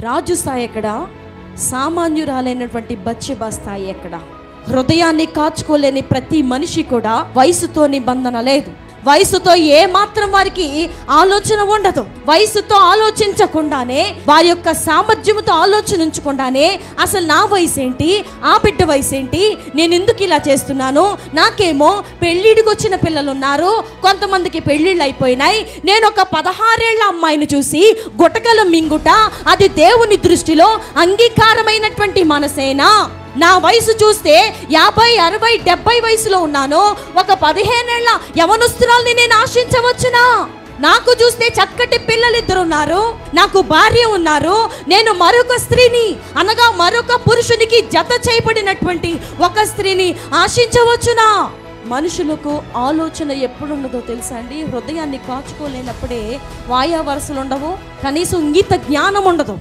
రాజు స్థాయి ఎక్కడ, సామాన్యురాలైనటువంటి బత్షెబా స్థాయి ఎక్కడ? హృదయాన్ని కాచుకోలేని ప్రతి మనిషి కూడా వయసుతో నిబంధన లేదు. వయసుతో ఏ మాత్రం వారికి ఆలోచన ఉండదు. వయసుతో ఆలోచించకుండానే, వారి యొక్క సామర్థ్యంతో ఆలోచించకుండానే అసలు నా వయసు ఏంటి, ఆ బిడ్డ వయసు ఏంటి, నేను ఎందుకు ఇలా చేస్తున్నాను, నాకేమో పెళ్ళిడికి వచ్చిన పిల్లలు ఉన్నారు, కొంతమందికి పెళ్ళిళ్ళు అయిపోయినాయి, నేను ఒక 16 ఏళ్ల అమ్మాయిని చూసి గుటకలు మింగుట అది దేవుని దృష్టిలో అంగీకారమైనటువంటి మనసేనా? నా వయసు చూస్తే 50, 60, 70 వయసులో ఉన్నాను, ఒక 15 ఏళ్ల యవనస్తురాల్ని నేను ఆశించవచ్చునా? నాకు చూస్తే చక్కటి పిల్లలిద్దరు ఉన్నారు, నాకు భార్య ఉన్నారు, నేను మరొక స్త్రీని అనగా మరొక పురుషునికి జత చేయబడినటువంటి ఒక స్త్రీని ఆశించవచ్చునా? మనుషులకు ఆలోచన ఎప్పుడున్నదో తెలుసా అండి? హృదయాన్ని కాచుకోలేనప్పుడే వాయా వరసలు ఉండవు, కనీసం ఇంగిత జ్ఞానం ఉండదు.